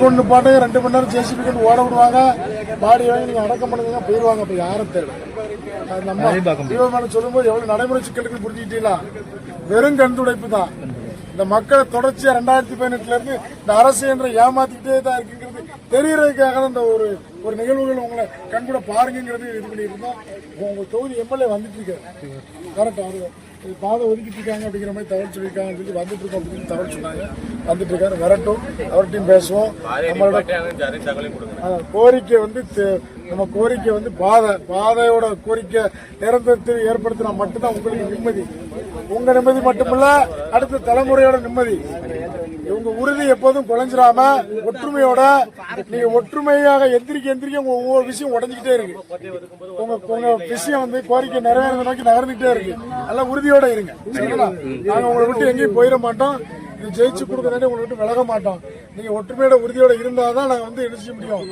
கொண்டு பாட்டுங்க 2 மணி நேரம் ஜேசிபி கொண்டு ஓட விடுவாங்க. பாடி வாங்கி நீங்க அடக்கம் பண்ணுங்க போயிடுவாங்க. இப்ப யாரும் தேவை நம்ம சொல்லும்போது எவ்வளவு நடைமுறை சிக்கலுக்கு புரிஞ்சுக்கிட்டீங்களா? வெறும் கண் துடைப்பு தான். இந்த மக்களை தொடர்ச்சியா 2018 இருந்து இந்த அரசு என்ற ஏமாத்திக்கிட்டே தான் இருக்குங்கிறது தெரியறதுக்காக தான் இந்த ஒரு நிகழ்வுகள் உங்களை கண்கூட பாருங்கிறது இது பண்ணிட்டு இருந்தோம். உங்க தொகுதி எம்எல்ஏ வந்துட்டு இருக்காரு. கரெக்டா பாதை ஒதுக்கிட்டு இருக்காங்க அப்படிங்கிற மாதிரி தகவல் சொல்லியிருக்காங்க சொல்லி வந்துட்டு இருக்கோம் அப்படின்னு தகவல் சொன்னாங்க. வந்துட்டு இருக்காரு. வரட்டும், அவர்கிட்டையும் பேசுவோம். நம்மளோட கோரிக்கை நம்ம கோரிக்கை பாதையோட கோரிக்கை நிரந்தரத்தில் ஏற்படுத்தினா மட்டும்தான் உங்களுக்கு நிம்மதி. உங்க நிம்மதி மட்டுமல்ல, அடுத்த தலைமுறையோட நிம்மதி. இவங்க உறுதி எப்போதும் குலைஞ்சிராம ஒற்றுமையோட நீங்க ஒற்றுமையாக எந்திரிக்க உங்க ஒவ்வொரு விஷயம் உடஞ்சிக்கிட்டே இருக்கு. உங்க விஷயம் கோரிக்கை நிறைவேறத நோக்கி நகர்ந்துகிட்டே இருக்கு. நல்லா உறுதியோட இருங்க. நாங்க உங்களை விட்டு எங்கேயும் போயிட மாட்டோம். இது ஜெயிச்சு கொடுக்கறதே உங்களை விட்டு விலக மாட்டோம். நீங்க ஒற்றுமையோட உறுதியோட இருந்தாதான் நாங்க என்ன செய்ய முடியும்.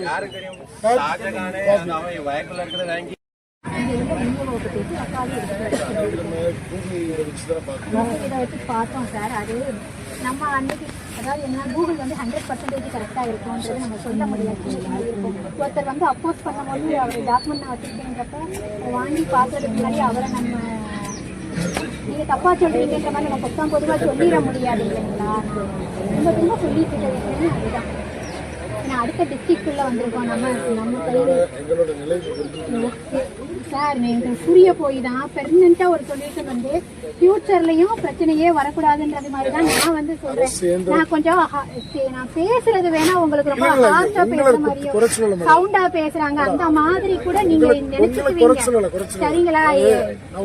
பார்த்தோம் சார். அது நம்ம அன்னைக்கு அதாவது என்ன கூகுள் 100% கரெக்டா இருக்கும்ன்றது நம்ம சொல்ல முடியாது. ஒருத்தர் அப்போஸ் பண்ணும்போது அவர் டாக்குமெண்ட் நான் வச்சிருக்கேன்றப்ப வாங்கி பார்க்கறதுக்கு முன்னாடி அவரை நம்ம நீங்க தப்பா சொல்றீங்கன்ற மாதிரி நம்ம பொத்தாம் பொதுவா சொல்லிட முடியாது இல்லைங்களா? ரொம்ப சொல்லிட்டு இருக்கேன். அதுதான் அடுத்த டிஸ்ட்ரிக்ட்குள்ள வந்திருக்கோம். நம்ம சார் எனக்கு புரிய போய் தான் பெர்மனண்டா ஒரு சொல்யூஷன் ஃபியூச்சர்லயும் பிரச்சனையே வரக்கூடாதுன்றது மாதிரி தான் நான் சொல்றேன். நான் கொஞ்சம் நான் பேசுறது வேணா உங்களுக்கு ரொம்ப ஹார்ஷா பேசுற மாதிரியும் சவுண்டா பேசுறாங்க அந்த மாதிரி கூட நீங்க நினைச்சுக்குவீங்க. சரிங்களா?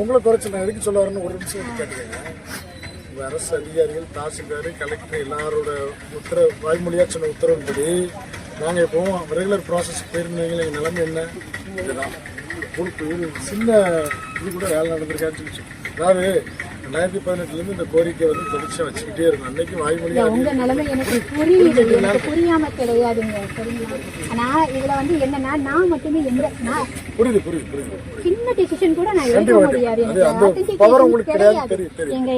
உங்களை குறைச்சல எதுக்கு சொல்ல வரணும் ஒரு நிமிஷம் கேட்டுக்கங்க. அரசு அதிகாரிகள், தாசில்தார், கலெக்டர் எல்லாரோட வாய்மொழியா சொன்ன உத்தரவுப்படி நாங்க இப்போ ரெகுலர் ப்ராசஸ் போயிருந்தீங்க. எங்க நிலைமை என்ன? இதுதான் சின்ன இது கூட வேலை நடந்திருக்கான்னு சொல்லி அதாவது 2018 இருந்து இந்த கோரிக்கை தொடர்ச்சியா வச்சுக்கிட்டே இருக்கும். அன்னைக்கு வாய்மொழியா உங்க நிலைமை எனக்கு புரியுது, புரியாம கிடையாதுங்க. சரிங்களா? ஆனா இதுல என்னன்னா நான் மட்டுமே புரியுது சின்ன டிசிஷன் கூட நான் எடுக்க முடியாது.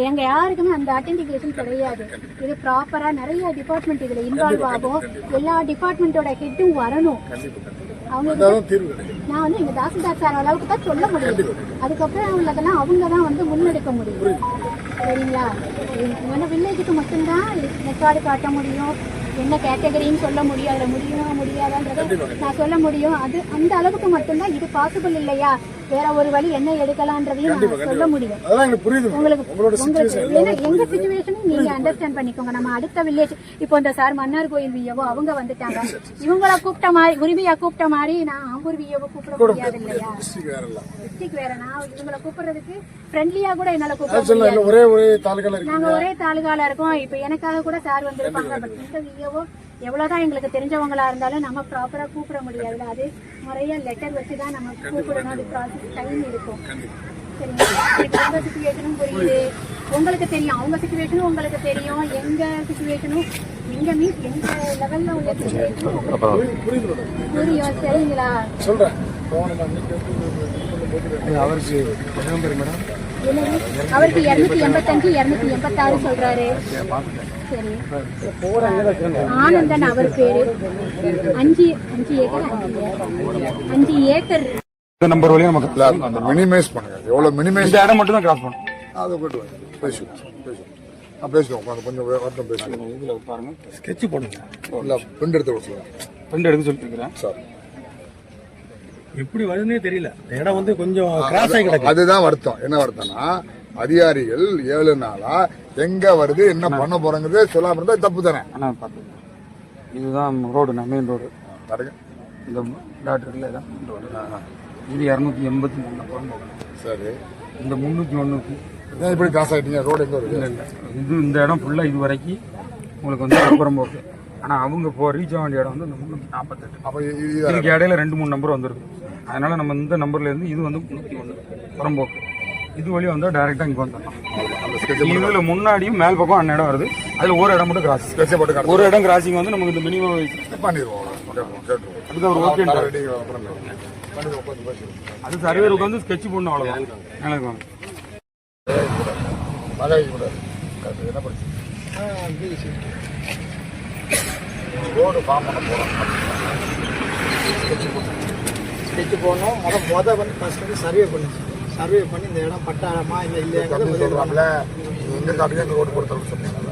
எங்க யாருக்குமே அந்த அத்தென்டிகேஷன் கிடையாது. இது ப்ராப்பரா நிறைய டிபார்ட்மெண்ட் இதுல இன்வால்வ் ஆகும். எல்லா டிபார்ட்மெண்டோட ஹெட்டும் வரணும். அவங்க நான் எங்க தாசில்தார் சார் அளவுக்கு தான் சொல்ல முடியும். அதுக்கப்புறம் உள்ளதெல்லாம் அவங்க தான் முன்னெடுக்க முடியும். சரிங்களா? வில்லேஜுக்கு மட்டும்தான் ரெக்கார்டு காட்ட முடியும். என்ன கேட்டகரின்னு சொல்ல முடியும். அதுல முடியாதான்றத நான் சொல்ல முடியும். அது அந்த அளவுக்கு மட்டும்தான். இது பாசிபிள் இல்லையா, வேற ஒரு வழி என்ன எடுக்கலான்றதையும் நான் சொல்ல முடியும். எங்க சிச்சுவேஷனும் நீங்க அண்டர்ஸ்டாண்ட் பண்ணிக்கோங்க. நம்ம அடுத்த வில்லேஜ் இப்போ இந்த சார் மன்னார் கோயில் வியவோ அவங்க வந்துட்டாங்க. இவங்கள கூப்பிட்ட மாதிரி உரிமையா கூப்பிட்ட மாதிரி நான் ஆம்பூர் வியவோ கூப்பிட முடியாது இல்லையா? டிஸ்ட்ரிக்ட் வேற. நான் இவங்களை கூப்பிடுறதுக்கு ஃப்ரெண்ட்லியா கூட என்னால கூப்பிட முடியாது. நாங்க ஒரே தாலுகால இருக்கோம். இப்ப எனக்காக கூட சார் வந்திருப்பாங்க. பட் இந்த வியவோ எவ்வளவுதான் எங்களுக்கு தெரிஞ்சவங்களா இருந்தாலும் நம்ம ப்ராப்பரா கூப்பிட முடியாதுல்ல. அது முறையா லெட்டர் வச்சுதான் நம்ம கூப்பிடணும். அது ப்ராசஸ் டைம் இருக்கும். சரிங்களா? உங்க சிச்சுவேஷனும் புரியுது, உங்களுக்கு தெரியும். அவங்க சிச்சுவேஷனும் உங்களுக்கு தெரியும். எங்க சிச்சுவேஷனும் எங்க மீன்ஸ் எங்க லெவல்ல உள்ள சிச்சுவேஷனும் புரியும். சரிங்களா? சொல்றேன். அவருக்கு 285 286 சொல்றாரு. சரி, ஆனந்தன் அவர் பேரு. 5 ஏக்கர் நம்பர் வழியா நமக்கு மினிமைஸ் பண்ணுங்க. எவ்வளவு மினிமைஸ் இந்த இடம் மட்டும் தான் கிராஸ் பண்ணும். அதை போட்டு பேசுவோம். கொஞ்சம் வருத்தம் பேசுவோம். இதுல பாருங்க ஸ்கெட்ச் போடுங்க. இல்ல பிரிண்ட் எடுத்து சொல்லுங்க. பிரிண்ட் எடுத்து சொல்லிட்டு இருக்கிறேன் சார். எப்படி வருதுன்னே தெரியல. இடம் கொஞ்சம் கிராஸ் ஆகி கிடக்கு. அதுதான் வருத்தம். என்ன வருத்தம்னா அதிகாரிகள் 7 நாளா எங்க வருது என்ன பண்ண போறாங்கிறது சொல்லாம இருந்தா தப்பு தானே. இதுதான் ரோடு, மெயின் ரோடு. இந்த டாக்டர்ல இதான் ரோடு. இது 283 நம்பர். சரி, இந்த 301 இப்படி கிராஸ் ஆகிட்டீங்க. ரோடு எங்க வருது? இல்லை இது இந்த இடம் ஃபுல்லா இது வரைக்கும் உங்களுக்கு அப்புறம் போக்கு. ஆனா அவங்க ரீச் ஆக வேண்டிய இடம் இந்த 348. அப்ப இதுக்கு இடையில 2-3 நம்பர் வந்துருக்கு. அதனால நம்ம இந்த நம்பர்ல இருந்து இது 301 புறம்போக்கு. இது வழி வந்தா டைரக்டா இங்க வந்துடலாம். இதுல முன்னாடியும் மேல் பக்கம் அந்த இடம் வருது. அதுல ஒரு இடம் மட்டும் கிராஸ். ஒரு இடம் கிராசிங் நமக்கு இந்த மினிமம் பண்ணிடுவோம். அதுக்கு அவர் ஓகே. அது சர்வேர் உட்காந்து ஸ்கெட்ச் பண்ணணும். அவ்வளவுதான். எனக்கு என்ன படிச்சு ரோடு ஃபார்ம் பண்ண போகிறோம். ஸ்கெட்ச் போடணும். வந்து ஃபர்ஸ்ட் வந்து சர்வே பண்ணுச்சு. சர்வே பண்ணி இந்த இடம் பட்டாளமா இல்லை இல்லையாங்கிறத சொல்கிறாங்கள எங்கே காட்டுங்க இந்த ரோடு கொடுத்தோம்னு சொன்னீங்கல்ல.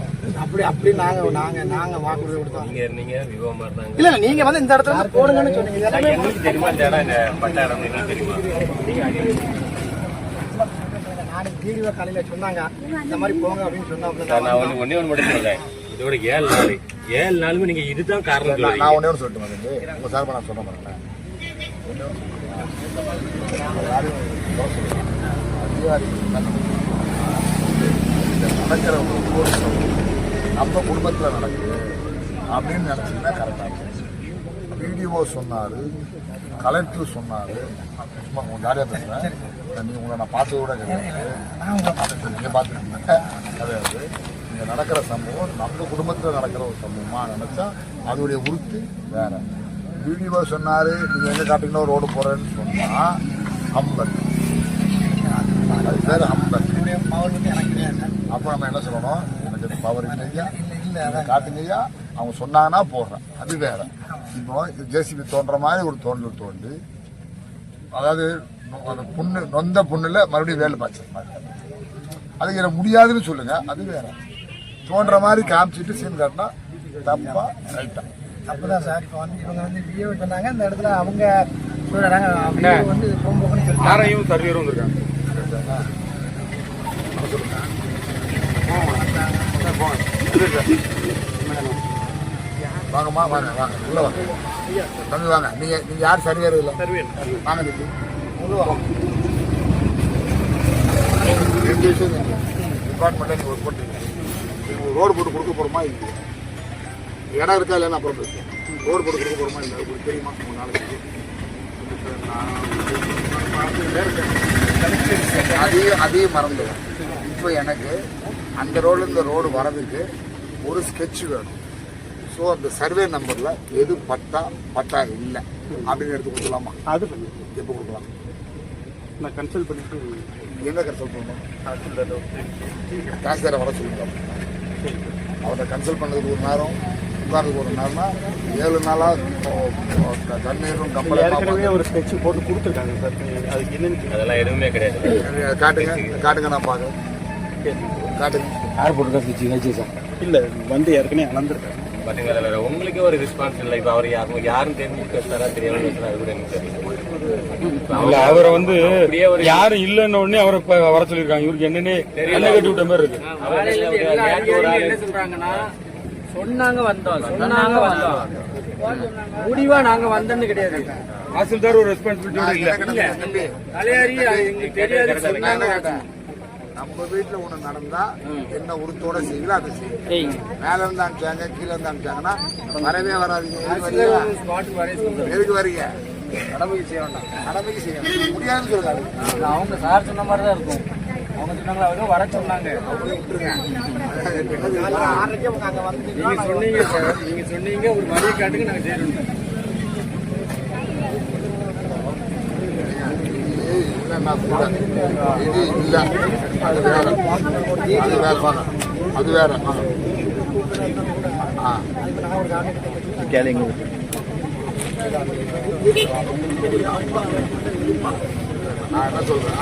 அப்படி நாங்கள் வாக்குறுதி கொடுத்தோம். நீங்க விவமா இருந்தாங்க. இல்லை நீங்கள் வந்து இந்த இடத்துல வந்து போடுங்கன்னு சொன்னீங்க. எங்களுக்கு தெரியுமா இந்த இடம் இந்த பட்ட இடம் எங்களுக்கு தெரியுமா? நாளைக்கு வீடியோ காலையில் சொன்னாங்க இந்த மாதிரி போங்க அப்படின்னு சொன்னாங்க. நான் வந்து ஒன்னே ஒன்று மட்டும் சொல்றேன். இதோட 7 நாளுமே நீங்க இதுதான் காரணம் சொல்றீங்க. நான் ஒன்னே ஒன்று சொல்லிட்டு வந்து உங்கள் சார்பாக நான் சொன்ன மாட்டேன். அதிகாரி நடக்கிற ஒவ்வொரு நம்ம குடும்பத்தில் நடக்குது அப்படின்னு நினச்சிங்கன்னா கரெக்டாக இருக்கும். வீடியோ சொன்னார், கலெக்டர் சொன்னார். சும்மா உங்கள் ஜாலியாக பேசுகிறேன். நீங்கள் உங்களை நான் பார்த்தது கூட கிடையாது. நீங்கள் பார்த்துருக்கீங்க கிடையாது. இங்கே நடக்கிற சம்பவம் நம்ம குடும்பத்தில் நடக்கிற ஒரு சம்பவமாக நினச்சா அதோடைய உறுத்து வேறு. வீடியோ சொன்னார், நீங்கள் எங்கே காட்டிங்கன்னா ரோடு போகிறேன்னு சொன்னால் ஹம்பர், அது பேர் ஹம்பர். அப்போ நம்ம என்ன சொல்லணும், எனக்கு பவர் இல்லையா இல்லை காட்டுங்கய்யா அவங்க சொன்னாங்கன்னா போடுறேன், அது வேற. இப்போ ஜேசிபி தோன்ற மாதிரி ஒரு தோண்டல் தோண்டு, அதாவது அந்த புண்ணு நொந்த புண்ணுல மறுபடியும் வேலை பாய்ச்சல் மாதிரி, அதுக்கு எனக்கு முடியாதுன்னு சொல்லுங்க, அது வேற. தோன்ற மாதிரி காமிச்சிட்டு சீன் காட்டினா தப்பா ரைட்டா? அப்பதான் சார் இப்போ வந்து இவங்க வந்து விஏ சொன்னாங்க இந்த இடத்துல அவங்க சொல்றாங்க வந்து போகும்போது யாரையும் சர்வேரும் வந்திருக்காங்க. வாங்கம்மா வாங்க வாங்க உள்ள வாங்க தம்பி வாங்க. நீங்க நீங்க யார் சர்வேர் இல்லை வாங்க தம்பி உள்ள வாங்க. 2 விஷயம் டிபார்ட்மெண்ட்டில் நீங்கள் ஒர்க் பண்ணுறீங்க. நீங்கள் ரோடு போட்டு கொடுக்க போகிறோமா இல்லை இடம் இருக்கா இல்லைன்னா அப்புறம் பேசுவோம். ரோடு போட்டு கொடுக்க போகிறோமா இல்லை உங்களுக்கு தெரியுமா? 3 நாளைக்கு அதையும் மறந்துடுவேன். இப்போ எனக்கு அந்த ரோடு இந்த ரோடு வரதுக்கு ஒரு ஸ்கெட்ச் வேணும். ஸோ அந்த சர்வே நம்பரில் எது பட்டா இல்லை அப்படின்னு எடுத்து கொடுக்கலாமா? அது எப்போ கொடுக்கலாம்? நான் கன்சல்ட் பண்ணிட்டு எங்கே கன்சல்ட் பண்ணணும்? தாசில்தாரை வர சொல்லுங்க. அவரை கன்சல்ட் பண்ணதுக்கு ஒரு நேரம், உட்கார்றதுக்கு ஒரு நேரம்னா 7 நாளாக தண்ணீரும் ஏற்கனவே ஒரு ஸ்கெட்ச் போட்டு கொடுத்துருக்காங்க சார். அதுக்கு என்னன்னு அதெல்லாம் எதுவுமே கிடையாது. காட்டுங்க நான் பார்க்குறேன். காட்டுங்க. யார் போட்டுருக்கா ஸ்கெட்ச் சார்? இல்லை வந்து ஏற்கனவே அளந்துருக்காங்க. பாத்தீங்களா, அதுல உங்களுக்கே ஒரு ரெஸ்பான்ஸ் இல்லை. இப்போ அவர் யாரும் தெரிஞ்சு பேசுறாரா தெரியாம பேசுறா, அது கூட எனக்கு தெரியும். அவரை வந்து யாரும் இல்லைன்ன உடனே அவரை வர சொல்லியிருக்காங்க. இவருக்கு என்னன்னே என்ன கட்டி விட்ட மாதிரி இருக்கு. என்ன சொல்றாங்கன்னா, சொன்னாங்க வந்தோம் முடிவா நாங்க வந்தோன்னு கிடையாது. தாசில்தார் ஒரு ரெஸ்பான்சிபிலிட்டியோட இல்ல. தலையாரி எங்களுக்கு தெரியாது சொன்னாங்க. நம்ம வீட்டுல ஒண்ணு நடந்தா என்ன உருத்தோட செய்யல அதை செய்யும். மேல இருந்து அனுப்பிச்சாங்க, கீழே இருந்து அனுப்பிச்சாங்கன்னா வரவே வராதிங்க. எதுக்கு வரீங்க? கடமைக்கு செய்ய வேண்டாம். கடமைக்கு செய்ய முடியாதுன்னு சொல்றாங்க. அவங்க சார் சொன்ன மாதிரி தான் இருக்கும். அவங்க சொன்னாங்களா, அவங்க வர சொன்னாங்க. நீங்க சொன்னீங்க சார், நீங்க சொன்னீங்க ஒரு வழியை காட்டுங்க நாங்க செய்யணும். இது இல்ல, அது வேற, அது வேற வாங்க, அது வேற. கேளுங்க. நான் என்ன சொல்றேன்,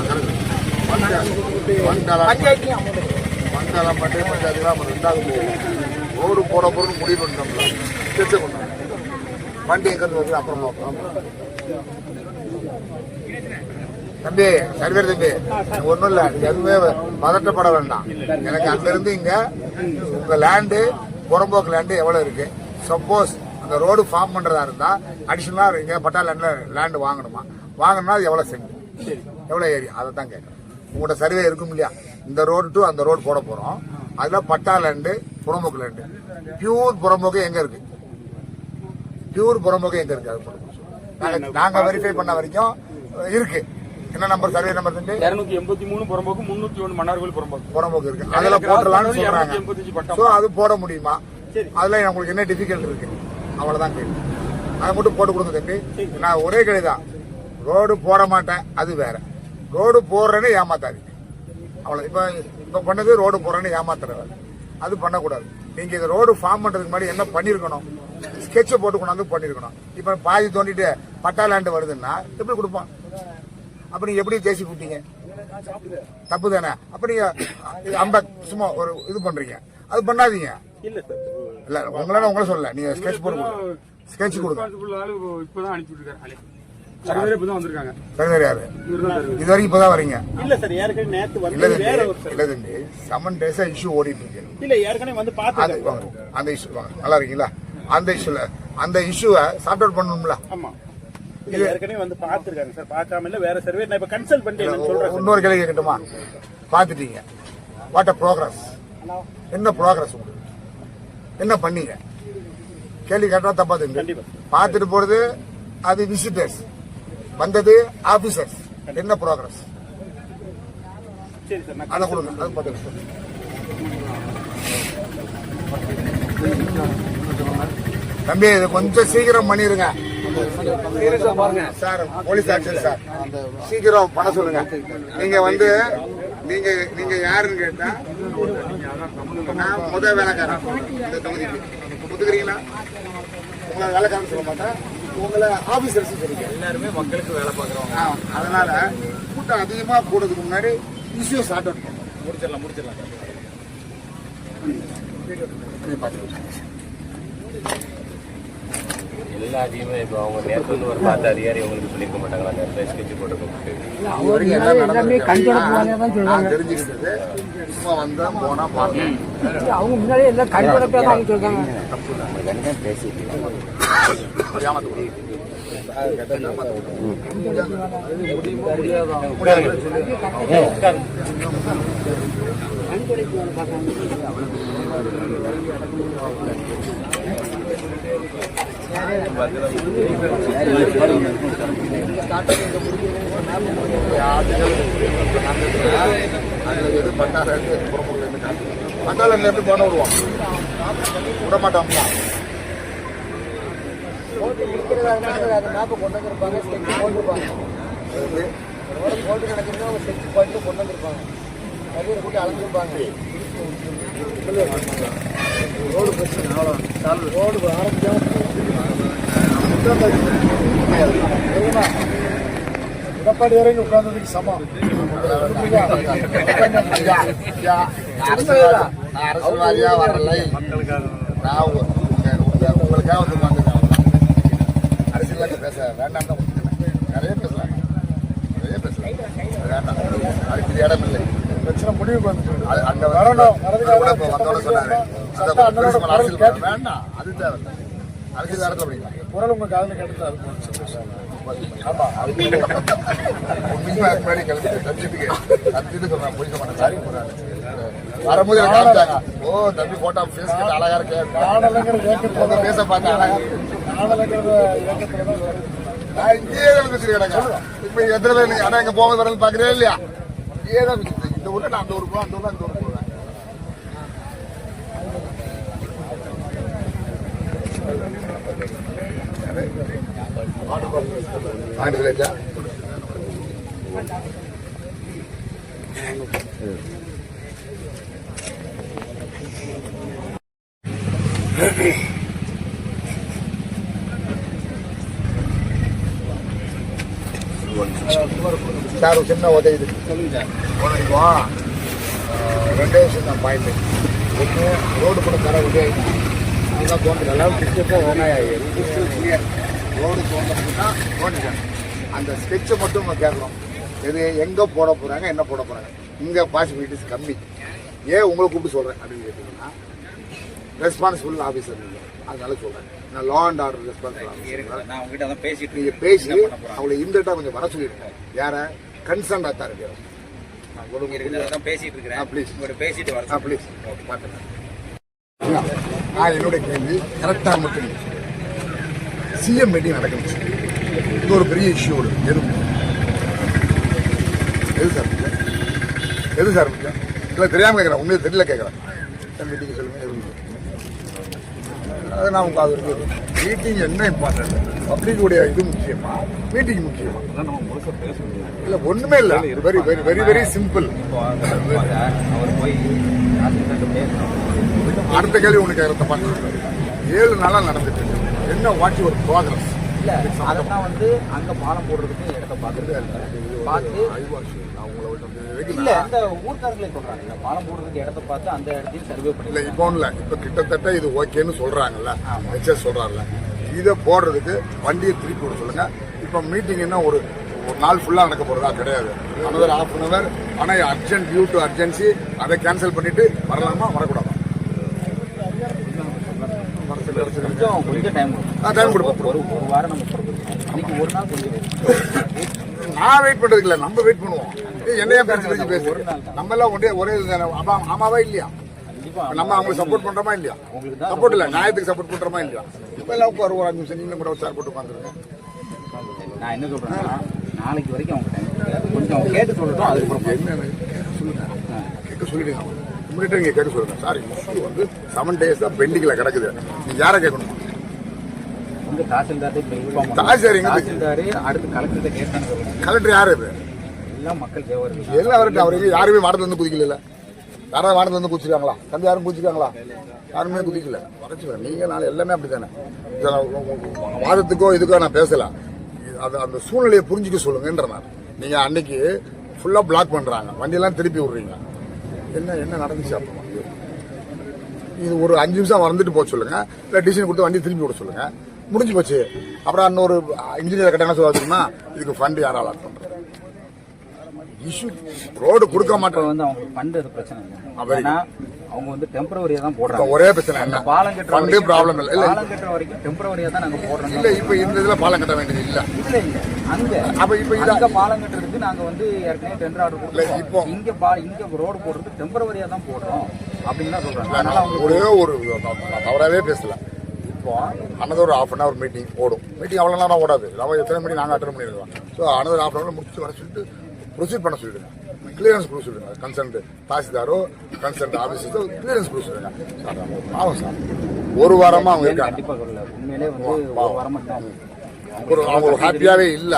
மண்டலம் பஞ்சாயத்துலாம் 2வது ரோடு போட பொருள் முடிவு பண்ணிட்டோம்ல, திருச்ச கொண்டாங்க. வண்டி எங்கிறது வந்து அப்புறம் பார்ப்போம். தம்பி சர்வேர் தம்பி, ஒன்றும் இல்லை, எதுவுமே பதட்டப்பட வேண்டாம். எனக்கு அங்கிருந்து இங்க உங்க லேண்டு புறம்போக்கு லேண்டு எவ்வளவு இருக்கு? சப்போஸ் அந்த ரோடு ஃபார்ம் பண்றதா இருந்தா அடிஷனலா இங்க பட்டா லேண்டு வாங்கணுமா? வாங்கணும்னா அது எவ்வளவு சென்ட், எவ்வளவு ஏரியா, அதை தான் கேட்கறேன். உங்களோட சர்வே இருக்கும் இல்லையா? இந்த ரோடு டு அந்த ரோடு போட போறோம். அதுல பட்டா லேண்டு, புறம்போக்கு லேண்டு, பியூர் புறம்போக்கு எங்க இருக்கு? பியூர் புறம்போக்கு எங்க இருக்கு? அது நாங்க வெரிஃபை பண்ண வரைக்கும் இருக்கு. என்ன நம்பர், சர்வே நம்பர்? 283 புறம்போக்கு, 301 மன்னார்கோவில் புறம்போக்கு இருக்கு. அதுல போட்டுலாம்னு சொல்றாங்க. சோ அது போட முடியுமா? அதுல உங்களுக்கு என்ன டிஃபிகல்ட் இருக்கு? அவ்வளவுதான் கேள்வி. அதை மட்டும் போட்டு கொடுங்க தம்பி. நான் ஒரே கேள்விதான், ரோடு போட மாட்டேன் அது வேற, ரோடு போடுறேன்னு ஏமாத்தாதீங்க. அவ்வளவு. இப்ப பண்ணது ரோடு போடுறேன்னு ஏமாத்துற வேலை, அது பண்ணக்கூடாது. நீங்க இந்த ரோடு ஃபார்ம் பண்றதுக்கு முன்னாடி என்ன பண்ணிருக்கணும்? ஸ்கெட்சை போட்டு கொண்டாந்து பண்ணிருக்கணும். இப்ப பாதி தோண்டிட்டு பட்டா லேண்ட் வருதுன்னா எப்படி கொடுப்பான்? அப்ப நீங்க எப்படி ஜேசி கூப்பிட்டீங்க? தப்பு தானே? அப்ப நீங்க சும்மா ஒரு இது பண்றீங்க, அது பண்ணாதீங்க. இல்ல உங்களை சொல்ல, நீங்க ஸ்கெட்ச் போட்டு ஸ்கெட்ச் கொடுங்க. இப்பதான் அனுப்பிட்டு இருக்காரு. சர்வேர் இப்பதான் வந்திருக்காங்க. சர்வேர் யாரு? இது வரைக்கும் இப்பதான் வரீங்க. இல்ல சார், ஏற்கனவே நேத்து வந்து இல்ல தம்பி, 7 டேஸா இஷ்யூ ஓடிட்டு இருக்கு. இல்ல ஏற்கனவே வந்து பாத்து அந்த இஷ்யூ நல்லா இருக்கீங்களா? அந்த இஷ்யூவை சார்ட் அவுட் பண்ணணும்ல. ஆமா, ஏற்கனவே வந்து பாத்துருக்காங்க சார். பார்க்காம இல்ல, வேற சர்வே நான் இப்ப கன்சல்ட் பண்ணிட்டு சொல்றேன். இன்னொரு கேள்வி கேட்கட்டுமா? பாத்துட்டீங்க, வாட் அ ப்ரோக்ரஸ்? என்ன ப்ரோக்ரஸ் உங்களுக்கு? என்ன பண்ணீங்க? கேள்வி கேட்டா தப்பா தெரியும். பாத்துட்டு போறது அது விசிட்டர்ஸ், வந்தது ஆபீசர்ஸ். என்ன ப்ரோக்ரஸ்? அதை கொடுங்க, அது பார்த்து தம்பி. இது கொஞ்சம் சீக்கிரம் பண்ணிருங்க சார். போலீஸ் ஆக்ஷன் சார், சீக்கிரம் பண்ண சொல்லுங்க. நீங்க வந்து நீங்க யாருன்னு கேட்டா, நான் முதல் வேலைக்காரன் இந்த தொகுதிக்கு. ஒத்துக்கிறீங்களா? உங்களை வேலைக்காரன் சொல்ல மாட்டேன், உங்களை ஆபீசர்ஸ் சொல்லுங்க. எல்லாருமே மக்களுக்கு வேலை பார்க்குறோம். அதனால கூட்டம் அதிகமா கூடுறதுக்கு முன்னாடி இஷ்யூ சார்ட் அவுட் பண்ணும். முடிச்சிடலாம். எல்லாத்தையுமே இப்போ அவங்க நேற்று வந்து ஒரு பார்த்த அதிகாரி உங்களுக்கு சொல்லியிருக்க மாட்டாங்களா? நேரத்தில் ஸ்கெட்ச் போட்டு நான் தெரிஞ்சுக்கிட்டது சும்மா வந்தா போனா பாருங்க. அவங்க முன்னாடியே எல்லாம் கண்கொடுப்பா தான் சொல்றாங்க. பட்டாளர்ல எப்படி போன விடுவான்? விட மாட்டாங்களா? கொண்டு வந்திருப்பாங்க, போட்டுருப்பாங்க. போட்டு நடக்கிறதா ஒரு செட் பண்ணி கொண்டு வந்திருப்பாங்க. நிறைய கூட்டி அளந்துருப்பாங்க. ரோடு பிரச்சனை அவ்வளோ. ரோடு ஆரம்பிச்சா எடப்பாடி வரைக்கும் உட்கார்ந்ததுக்கு சமம். அரசியல்வாதியா வரல, நான் உங்களுக்காக வந்து உட்காந்துருக்கேன். அரசியல்வாதி பேச வேண்டாம் தான் நிறைய பேசலாம் வேண்டாம். அதுக்கு இடம் இல்லை. பிரச்சனை முடிவுக்கு வந்து அங்க வரணும். வந்தோட சொன்னாரு அரசியல் வேண்டாம், அது தேவை. அரசியல் இடத்துல படிக்கலாம். குரல் உங்க காதல கேட்டு அது சந்தோஷம். ஆமா, முன்னாடி கிளம்பி கத்திட்டு சொல்றேன், போய்க்க மாட்டேன். வரும்போது காமிச்சாங்க, ஓ தம்பி போட்டா பேச அழகா இருக்க பேச பார்த்தா அழகா நான் இங்கேயே பேசிட்டு கிடக்கேன். இப்ப எத்தனை பேர் ஆனா எங்க போக வரது பாக்குறேன் இல்லையா? இங்கேயே தான் இந்த ஊர்ல நான் அந்த ஊருக்கு போவேன், அந்த ஊர்ல அந்த ஊருக்கு போவேன். சார் சின்ன உதவி சொல்லுங்க. ரெண்டே விஷயம் தான் பாயிண்ட். ஒன்று, ரோடு கூட தர உதவி அதுதான் தோன்றுதெல்லாம் டிஸ்டர்போ ரோடு தோன்றதுன்னா தோன்றுச்சேன். அந்த ஸ்கெட்சை மட்டும் நம்ம கேட்குறோம். இது எங்கே போட போகிறாங்க, என்ன போட போகிறாங்க. இங்கே பாசிபிலிட்டிஸ் கம்மி. ஏன் உங்களை கூப்பிட்டு சொல்கிறேன் அப்படின்னு கேட்டிங்கன்னா, ரெஸ்பான்சிபிள் ஆஃபீஸர் நீங்கள், அதனால சொல்கிறேன். நான் law and order responsible officer. நான் உங்ககிட்ட தான் பேசிட்டு நீங்கள் பேசி அவங்களை இன்டெக்டாக கொஞ்சம் வர சொல்லியிருக்கேன். யாரை? கன்சர்ன் அத்தாரிட்டி பேசிட்டு இருக்கிறேன். ப்ளீஸ் பேசிட்டு வரேன். ப்ளீஸ் பார்த்துங்க. நான் என்னுடைய கேள்வி கரெக்டாக மட்டும் சிஎம் மீட்டிங் நடக்குது. இது ஒரு பெரிய இஷ்யூ. எது சார் முக்கியம்? இல்லை தெரியாமல் கேட்குறேன், உங்களுக்கு தெரியல கேட்குறேன். மீட்டிங் சொல்லுங்க. அது நான் உங்களுக்கு அது இருக்குது. மீட்டிங் என்ன இம்பார்ட்டன்ட்? பப்ளிக்குடைய இது முக்கியமா, மீட்டிங் முக்கியமா? இல்லை ஒன்றுமே இல்லை. Very very very very simple. அடுத்த கேள்வி உனக்கு 7 நாளாக நடந்துட்டு என்ன வாட்சி ஒரு ப்ராக்ரஸ் இல்ல அதெல்லாம் வந்து அங்க பாலம் போடுறதுக்கு இடத்த பார்த்துட்டு பார்த்து இல்ல அந்த ஊர்க்காரங்களே சொல்றாங்க பாலம் போடுறதுக்கு இடத்த பார்த்து அந்த இடத்தையும் சர்வே இல்ல பண்ணி இப்போ இல்ல இப்ப கிட்டத்தட்ட இது ஓகேன்னு சொல்றாங்கல்ல ஹெச்எஸ் சொல்றாங்கல்ல இதை போடுறதுக்கு வண்டியை திருப்பி விட சொல்லுங்க இப்ப மீட்டிங் என்ன ஒரு நாள் ஃபுல்லா நடக்க போறதா கிடையாது அனதர் ஹாஃப் அன் அவர் ஆனா அர்ஜென்ட் டியூ டு அர்ஜென்சி அதை கேன்சல் பண்ணிட்டு வரலாமா வரக்கூடாதா கொஞ்சம் டைம் டைம் கொடுப்போம் ஒரு வாரம் நம்ம கொடுக்கணும் இன்னைக்கு ஒரு நாள் கொஞ்சம் நான் வெயிட் பண்றதுக்கு இல்ல நம்ம வெயிட் பண்ணுவோம் என்னையா பிரிச்சு பேசுறோம் நம்ம எல்லாம் ஒரே ஆமாவா இல்லையா நம்ம அவங்களுக்கு சப்போர்ட் பண்றோமா இல்லையா சப்போர்ட் இல்ல நியாயத்துக்கு சப்போர்ட் பண்றோமா இல்லையா இப்ப எல்லாம் உட்காரு ஒரு 5 நிமிஷம் நீங்களும் கூட சார் போட்டு உட்காந்துருக்கேன் நான் என்ன சொல்றேன்னா நாளைக்கு வரைக்கும் அவங்க டைம் கொஞ்சம் கேட்டு சொல்லட்டும் அதுக்கப்புறம் என்ன சொல்லுங்க கேட்க சொல்லிடுங்க இம்மிடியா நீங்க கேட்க சொல்லுங்க சார் இஷ்யூ வந்து 7 days தான் பெண்டிங்ல கிடக்குது நீங்க யாரை கேட்கணும் வந்து தாசில்தார் தாசில்தார் அடுத்து கலெக்டர்கிட்ட கேட்டாங்க கலெக்டர் யாரு இது எல்லாம் மக்கள் தேவை எல்லாம் அவருக்கு அவருக்கு யாருமே வானத்துல இருந்து குதிக்கல யாராவது வானத்துல இருந்து குதிச்சிருக்காங்களா தம்பி யாரும் குதிச்சிருக்காங்களா யாருமே குதிக்கல வரைச்சுக்க நீங்க நாளை எல்லாமே அப்படித்தானே வாதத்துக்கோ இதுக்கோ நான் பேசல அது அந்த சூழ்நிலையை புரிஞ்சுக்க சொல்லுங்கன்ற நான் நீங்க அன்னைக்கு ஃபுல்லா பிளாக் பண்றாங்க வண்டியெல்லாம் திருப்பி விடுறீங்க என்ன என்ன நடந்துச்சு அப்போ இது ஒரு 5 நிமிஷம் வந்துட்டு போக சொல்லுங்க இல்லை டிசிஷன் கொடுத்து வண்டி திருப்பி விட சொல்லுங்க முடிஞ்சு போச்சு அப்புறம் இன்னொரு இன்ஜினியர் கட்ட என்ன சொல்லுன்னா இதுக்கு ஃபண்ட் யாரால பண்றது இஷ்யூ ரோடு கொடுக்க மாட்டோம் வந்து அவங்க ஃபண்ட் அது பிரச்சனை இல்லை அவங்க வந்து டெம்பரவரியா தான் போடுறாங்க ஒரே பிரச்சனை என்ன பாலம் கட்டுற ஃபண்ட் ப்ராப்ளம் இல்ல பாலம் கட்டுற வரைக்கும் டெம்பரவரியா தான் நாங்க போடுறோம் இல்ல இப்போ இந்த இதுல பாலம் கட்ட வேண்டியது இல்ல இல்ல இல்ல அங்க அப்ப இப்போ இங்க பாலம் கட்டுறதுக்கு நாங்க வந்து ஏற்கனவே டெண்டர் ஆர்டர் கொடுத்தோம் இப்போ இங்க ரோடு போடுறது டெம்பரவரியா தான் போடுறோம் அப்படின்னு தான் சொல்றாங்க அதனால அவங்க ஒரே ஒரு தவறாவே பேசல இப்போ another half an hour meeting ஓடும் மீட்டிங் அவ்வளோ நேரம் ஓடாது நம்ம எத்தனை மணி நாங்கள் அட்டன் பண்ணிடுவோம் so another half an hour முடிச்சு வர சொல்லிட்டு ப்ரொசீட் பண்ண சொல்லிடுங்க கிளியரன்ஸ் கொடுக்க சொல்லுங்க கன்சர்ன்ட் தாசில்தாரோ கன்சர்ன்ட் ஆஃபீஸர்ஸோ கிளியரன்ஸ் கொடுக்க சொல்லுங்க சார் ஆமாம் சார் ஒரு வாரமா அவங்க இருக்காங்க கண்டிப்பா சொல்லல உண்மையிலே வந்து ஒரு வாரமா அவங்க ஹாப்பியாவே இல்ல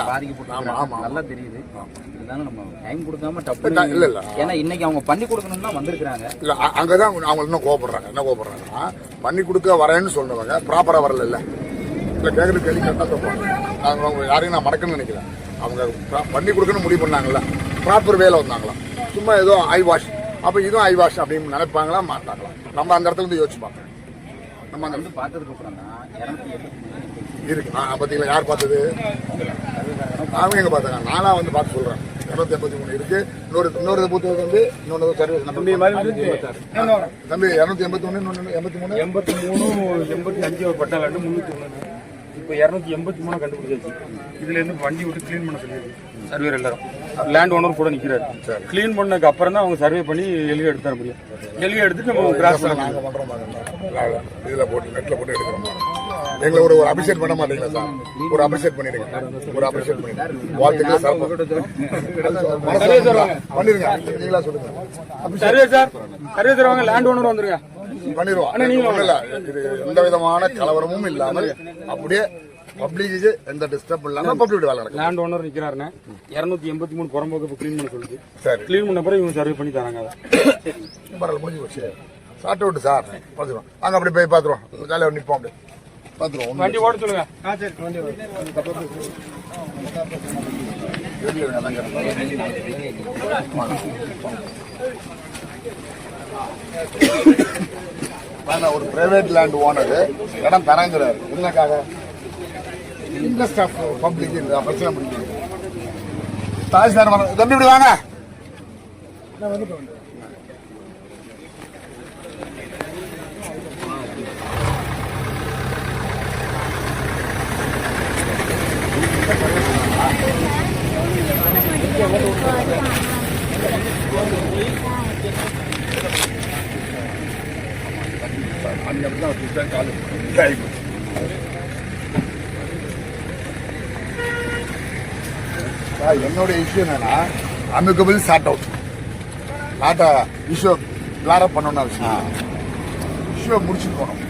ஆமா ஆமா நல்லா தெரியுது இருந்தாலும் நம்ம டைம் கொடுக்காம டப்பு இல்ல இல்ல ஏன்னா இன்னைக்கு அவங்க பண்ணி கொடுக்கணும்னு தான் வந்திருக்காங்க இல்ல அங்கதான் அவங்க இன்னும் கோவப்படுறாங்க என்ன கோவப்படுறாங்கன்னா பண்ணி கொடுக்க வரேன்னு சொன்னவங்க ப்ராப்பரா வரல இல்ல கேட்கறது கேள்வி கரெக்டாக தப்பாங்க அவங்க யாரையும் நான் மறக்கணும்னு நினைக்கிறேன் அவங்க பண்ணி கொடுக்கணும்னு முடிவு பண்ணாங்களா ப்ராப்பர் வேலை வந்தாங்களா சும்மா ஏதோ ஐ வாஷ் அப்போ இதுவும் ஐ வாஷ் அப்படின்னு நினைப்பாங்களா மாட்டாங்களா நம்ம அந்த இடத்துல வந்து யோசிச்சு பார்க்கணும் நம்ம அந்த வந்து பார்த்ததுக்கு அப்புறம் தான் இருக்கு பார்த்தீங்களா யார் பார்த்தது அவங்க எங்க பார்த்தாங்க நானா வந்து பார்த்து சொல்றேன் 283 இருக்கு இன்னொரு பூத்து வந்து இன்னொரு சர்வீஸ் தம்பி 281 85 ஒரு பட்டா லேண்டு 301 இப்போ 283 கண்டுபிடிச்சாச்சு இதுல இருந்து வண்டி விட்டு கிளீன் பண்ண சொல்லியிருக்கு சர்வேர் எல்லாரும் லேண்ட் ஓனர் கூட நிக்கிறாரு கிளீன் பண்ணதுக்கு அப்புறம் தான் அவங்க சர்வே பண்ணி எலியை எடுத்து தர முடியும் எலியை எடுத்துட்டு நம்ம கிராஸ் நாங்க பண்றோம் இதுல போட்டு நெட்ல போட்டு எடுக்கிறோம் எங்களை ஒரு அபிஷேக் பண்ண மாட்டீங்களா சார் ஒரு அபிஷேக் பண்ணிடுங்க ஒரு அபிஷேக் பண்ணிடுங்க வாழ்த்துக்கள் பண்ணிருங்க நீங்களா சொல்லுங்க சர்வே சார் சர்வே தருவாங்க லேண்ட் ஓனர் வந்துருங்க பண்ணிடுவோம் இல்ல இது எந்த விதமான கலவரமும் இல்லாமல் அப்படியே பப்ளிக்கு எந்த டிஸ்டர்ப் இல்லாம பப்ளிக் வேலை நடக்கும் லேண்ட் ஓனர் நிக்கிறாருன்னு 283 புறம்போக்கு கிளீன் பண்ண சொல்லுது சரி கிளீன் பண்ண பிறகு இவங்க சர்வே பண்ணி தராங்க பரவாயில்ல முடிஞ்சு போச்சு சாப்பிட்டு விட்டு சார் பார்த்துருவோம் நாங்கள் அப்படி போய் பார்த்துருவோம் ஜாலியாக நிற்போம் அப்படி பார்த்துருவோம் வண்டி ஓட சொல்லுங்க ஒரு பிரைவேட் லேண்ட் ஓனர் இடம் தராங்கிறாரு என்னக்காக இந்த ஸ்டாஃப் பப்ளிக் பிரச்சனை பண்ணிட்டு தாசில்தார் தம்பி இப்படி வாங்க என்னோட இஷ்யூ என்னன்னா அமிகபிள் சார்ட் அவுட் நாட்டை இஷ்யூ கிளாரப் பண்ணணும்னு அவசியம் இஷ்யூவை முடிச்சுட்டு போனோம்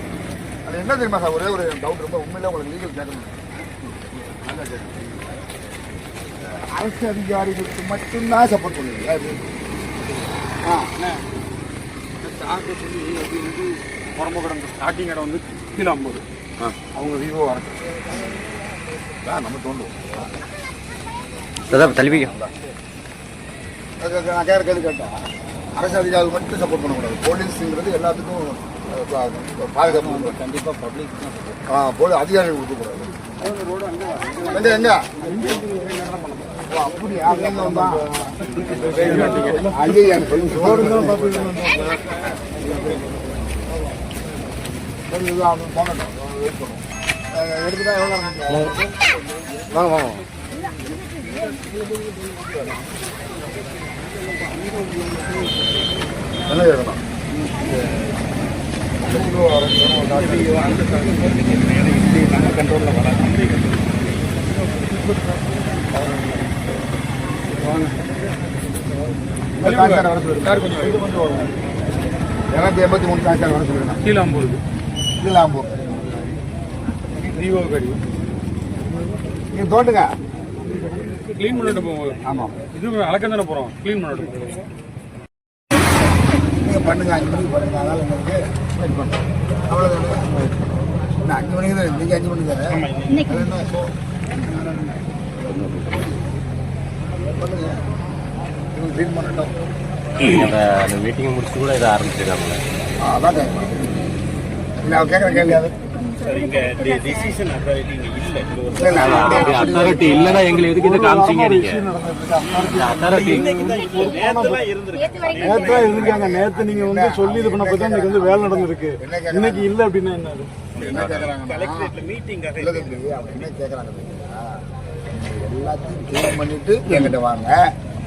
அது என்ன தெரியுமா சார் ஒரே ஒரு டவுட் ரொம்ப உண்மையில உங்களுக்கு லீகல் கேட்கணும் அரசு அதிகாரிகளுக்கு மட்டும்தான் சப்போர்ட் பண்ணுவீங்க புறம்போக்கு ஸ்டார்டிங் இடம் வந்து கீழே 50 அவங்க விவோ வரட்டும், நம்ம தோண்டுவோம். தள்ளி நான் கேட்க கேள்வி கேட்டா, அரசு அதிகாரிகள் மட்டும் சப்போர்ட் பண்ணக்கூடாது. போலீஸுங்கிறது எல்லாத்துக்கும் பாதுகாப்பு கண்டிப்பா பப்ளிக் அதிகாரிகள் கொடுக்கக்கூடாது. எங்க ஓ, அப்படியா? நீங்க வந்தா ஐயா எனக்கு சொல்லுங்க. எடுத்துட்டா எவ்வளோ வாங்க வாங்க. என்ன கேட்கணும்? கண்ட்ரோலில் வர 283 சாய்க்கார் வர சொல்லுங்க. கீழாம்பூர் விவோ கடி நீங்க தோண்டுங்க. க்ளீன் பண்ணிட்டு போவோம். ஆமாம், இது அளக்க தானே போகிறோம், க்ளீன் பண்ணிட்டு போகிறோம். நீங்கள் பண்ணுங்க, 5 மணிக்கு பண்ணுங்க. அதனால் உங்களுக்கு வெயிட் பண்ணுறோம். அவ்வளோதான். இன்னும் 5 மணிக்கு தான், இன்றைக்கி 5 மணிக்கு தானே பண்ணுங்க. இவங்க க்ளீன் பண்ணட்டும். அந்த மீட்டிங் முடிச்சு கூட இதை ஆரம்பிச்சிருக்காங்க. அதான் கேட்கணும். இல்லை அவன் கேட்குற கேள்வி அது அத்தாரிட்டி இல்லைன்னா எங்களை எதுக்கு இதை காமிச்சிங்க? நீங்க அத்தாரிட்டி நேற்றா இருந்திருக்காங்க. நேற்று நீங்க வந்து சொல்லி இது பண்ண பார்த்தா இன்னைக்கு வந்து வேலை நடந்திருக்கு. இன்னைக்கு இல்லை அப்படின்னா என்னது? என்ன கேட்குறாங்க மீட்டிங் இல்லை தம்பி, அவங்க என்ன கேட்குறாங்க எல்லாத்தையும் க்ளீன் பண்ணிட்டு என்கிட்ட வாங்க.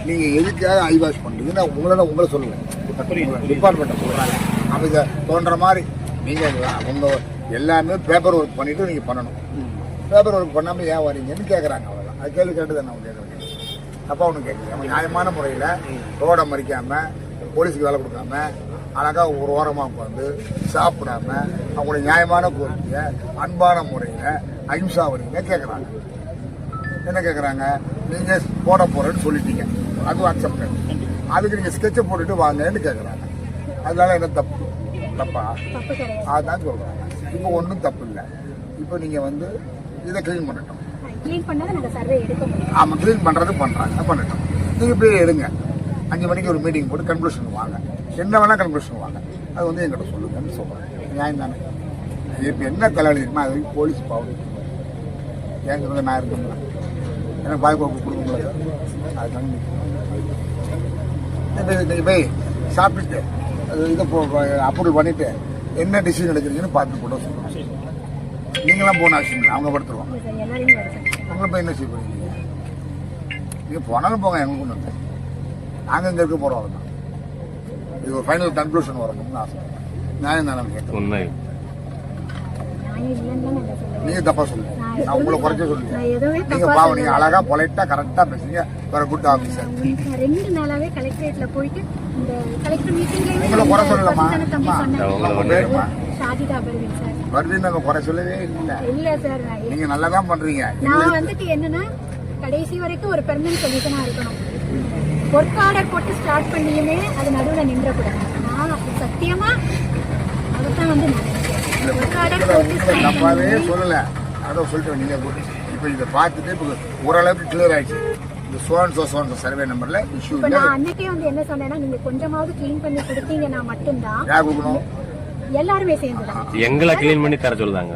நீங்க எதுக்காக ஐ வாஷ் பண்றீங்கன்னா உங்களை சொல்லுங்க. டிபார்ட்மெண்ட்டை சொல்றாங்க. அவங்க தோன்ற மாதிரி நீங்க அவங்க எல்லாமே பேப்பர் ஒர்க் பண்ணிட்டு நீங்க பண்ணணும். பேப்பர் ஒர்க் பண்ணாம ஏன் வரீங்கன்னு கேட்குறாங்க. அவ்வளோதான். அது கேள்வி கேட்டு தானே அவங்க கேட்குறாங்க. அப்பா ஒன்றும் கேட்குறீங்க. அவங்க நியாயமான முறையில் ரோடை மறிக்காம, போலீஸுக்கு வேலை கொடுக்காம, அழகாக ஒரு ஓரமாக உட்காந்து சாப்பிடாம அவங்களுடைய நியாயமான கோரிக்கையை அன்பான முறையில் அஹிம்சா வரீங்க கேட்குறாங்க. என்ன கேட்குறாங்க? நீங்கள் போட போகிறேன்னு சொல்லிட்டீங்க, அதுவும் அக்செப்ட். அதுக்கு நீங்கள் ஸ்கெட்சை போட்டுட்டு வாங்கன்னு கேட்குறாங்க. அதனால என்ன தப்பா? அதுதான் சொல்கிறாங்க. இப்போ ஒன்றும் தப்பு இல்லை. இப்போ நீங்கள் வந்து இதை க்ளீன் பண்ணட்டும். ஆமாம், க்ளீன் பண்ணுறது பண்ணட்டும். நீங்கள் போய் எடுங்க. 5 மணிக்கு ஒரு மீட்டிங் போட்டு கன்க்ளூஷன் வாங்க. என்ன வேணால் கன்க்ளூஷன் வாங்க. அது வந்து எங்கிட்ட சொல்லுங்கன்னு சொல்கிறேன். நியாயம் தானே? இப்போ என்ன தலைவலி இருக்குமா அது வரைக்கும் போலீஸ் பாவம் ஏன் சொல்லுங்க. நான் இருக்கேங்களா? எனக்கு பாதுகாப்பு கொடுக்குங்களா? அதுக்காக நீங்கள் போய் சாப்பிட்டுட்டு இதை அப்ரூவல் பண்ணிவிட்டு என்ன டிசிஷன் எடுக்கிறீங்கன்னு பார்த்து கூட சொல்லுங்கள். நீங்களாம் போன அவசியம் இல்லை, அவங்க படுத்துருவாங்க. உங்களை போய் என்ன செய்ய போகிறீங்க? நீங்கள் போனாலும் போங்க, எங்களுக்கு ஒன்று இல்லை. நாங்கள் இங்கே இருக்க போகிறோம். அவ்வளோதான். இது ஒரு ஃபைனல் கன்க்ளூஷன் வரணும்னு ஆசை. நியாயம் தானே கேட்குறேன். உண்மை. நீங்க தப்பா சொல்லுங்க. நான் உங்களை குறைச்ச சொல்லுங்க. நீங்க பாவம், நீங்க அழகா பொலைட்டா கரெக்டா பேசுங்க. வேற குட் ஆபீசர். 2 நாளாவே கலெக்டரேட்ல போயிட்டு இந்த கலெக்டர் மீட்டிங்ல உங்களை குறை சொல்லலாமா? ஷாஜிதா பர்வீன் சார். பர்வீன் நம்ம குறை சொல்லவே இல்ல சார். நீங்க நல்லா தான் பண்றீங்க. நான் வந்துட்டு என்னன்னா கடைசி வரைக்கும் ஒரு பெர்மனன்ட் சொல்யூஷனா இருக்கணும். ஒர்க் ஆர்டர் போட்டு ஸ்டார்ட் பண்ணியுமே அது நடுவுல நின்றக்கூடாது. நான் சத்தியமா அதான் வந்து தப்பாவே சொல்லல. அதான் சொல்லிட்டு நீங்க இப்போ இதை பார்த்துட்டு இப்போ ஓரளவுக்கு கிளியர் ஆயிடுச்சு. இந்த சோன் சர்வே நம்பர்ல இஷ்யூ இல்லை. நான் அன்னைக்கே வந்து என்ன சொன்னேன்னா, நீங்க கொஞ்சமாவது க்ளீன் பண்ணி கொடுத்தீங்கன்னா மட்டும்தான். யார் கொடுக்கணும்? எல்லாருமே சேர்ந்துதான். எங்களை க்ளீன் பண்ணி தர சொல்லுதாங்க.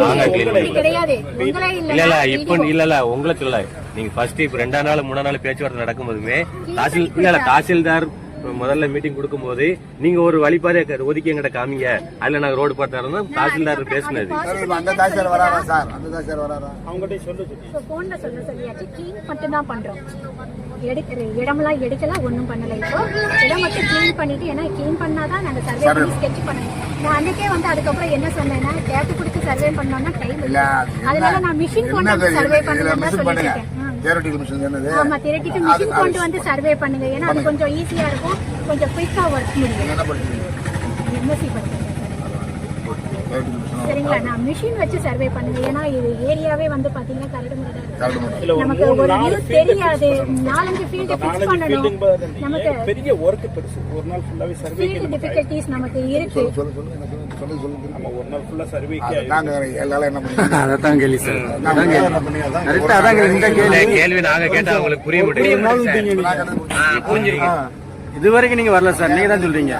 நாங்க க்ளீன் பண்ணி கிடையாது. உங்களே இல்ல இப்ப இல்ல உங்களை சொல்லல. நீங்க ஃபர்ஸ்ட் இப்ப 2ஆம் நாள் 3ஆம் நாள் பேச்சுவார்த்தை நடக்கும்போதுமே தாசில்தார் முதல்ல மீட்டிங் கொடுக்கும் போது நீங்க ஒரு வழிபாதை ஒதுக்கி எங்கிட்ட காமிங்க, அதுல நாங்க ரோடு பார்த்தாருன்னா தாசில்தார் பேசினது. அந்த தாசில்தார் வராரா சார்? அந்த தாசில்தார் வராரா? அவங்ககிட்ட போன்ல சொல்லியாச்சு. க்ளீன் மட்டும் தான் பண்றோம். இடமெல்லாம் எடுக்கலாம், ஒன்றும் பண்ணல. இப்போ இடம் மட்டும் க்ளீன் பண்ணிட்டு, ஏன்னா க்ளீன் பண்ணாதான் நாங்க சர்வே பண்ணி ஸ்கெட்ச் பண்ணணும். நான் அன்னைக்கே வந்து அதுக்கப்புறம் என்ன சொன்னேன்னா, கேட்டு கொடுத்து சர்வே பண்ணோம்னா டைம் இல்லை. அதனால நான் மிஷின் கொண்டு சர்வே பண்ணணும்னு சொல்லிட்டேன். ஆமா, தியரிட்டிக்கல் மிஷின் கொண்டு வந்து சர்வே பண்ணுங்க. ஏன்னா அது கொஞ்சம் ஈஸியா இருக்கும், கொஞ்சம் குயிக்கா ஒர்க் முடியும். எம்எஸ்சி படிக்கிறேன் சரிங்களா? நான் மிஷின் வச்சு சர்வே பண்ணுங்க. ஏன்னா இது ஏரியாவே வந்து பாத்தீங்கன்னா கரடு நமக்கு ஒரு வியூ தெரியாது. 4-5 ஃபீல்ட் ஃபிக்ஸ் பண்ணணும். நமக்கு பெரிய ஒர்க் பெருசு. ஒரு நாள் ஃபுல்லாவே சர்வே டிஃபிகல்டிஸ் நமக்கு இருக்கு. சொன்னது சொல்லுங்க. நம்ம ஒரு நாள் ஃபுல்லா சர்வே நாங்க எல்லாரும் என்ன பண்ணுவோம்? அதான் கேள்வி சார். என்ன பண்ணி அதான் கேள்வி நாங்க கேட்டா உங்களுக்கு புரிய புரிஞ்சிருக்கீங்க. இது வரைக்கும் நீங்க வரல சார், நீங்க தான் சொல்றீங்க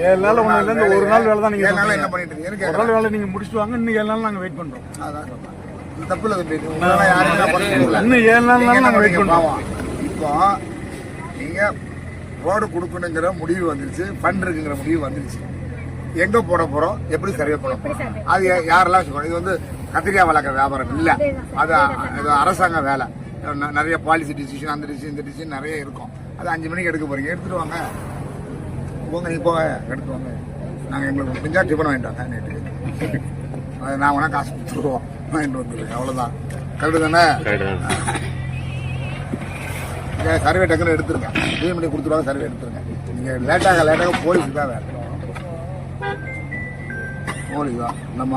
7 நாள் ஒண்ணு இல்ல, இந்த ஒரு நாள் வேலை தான் நீங்க 7 நாள் என்ன பண்ணிட்டு இருக்கீங்க? ஒரு நாள் வேலை நீங்க முடிச்சுட்டு வாங்க, இன்னும் 7 நாள் நாங்க வெயிட் பண்றோம். அதான் சொல்றேன். இது தப்பு இல்லை தம்பி. உங்களால யாரும் என்ன பண்ண முடியல. இன்னும் 7 நாள் நீங்க என்ன நாங்க வெயிட் பண்ணீங்க? பண்றோம். இப்போ நீங்க ரோடு கொடுக்கணுங்கிற முடிவு வந்துருச்சு, ஃபண்ட் இருக்குங்கிற முடிவு வந்துருச்சு. எங்க போட போறோம், எப்படி சர்வே பண்ண போறோம், அது யாரெல்லாம் சொல்லணும். இது வந்து கத்திரிக்காய் வளர்க்குற வியாபாரம் இல்ல, அது அரசாங்க வேலை. நிறைய பாலிசி டிசிஷன், அந்த டிசிஷன் இந்த டிசிஷன் நிறைய இருக்கும். அது 5 மணிக்கு எடுக்க போறீங்க, எடுத்துட்டு வாங்க. போங்க, நீ போங்க, எடுத்து வாங்க. நாங்க எங்களுக்கு முடிஞ்சா டிஃபன் வாங்கிட்டு வாங்க நைட்டுக்கு. அது நான் வேணா காசு கொடுத்துருவோம், வாங்கிட்டு வந்துடுவேன். அவ்வளவுதான். கரெக்டு தானே? சர்வே டக்குன்னு எடுத்துருங்க. 3 மணிக்கு கொடுத்துருவாங்க, சர்வே எடுத்துருங்க. நீங்க லேட்டாக போலீஸ் தான் வேற. போலீஸ் தான் நம்ம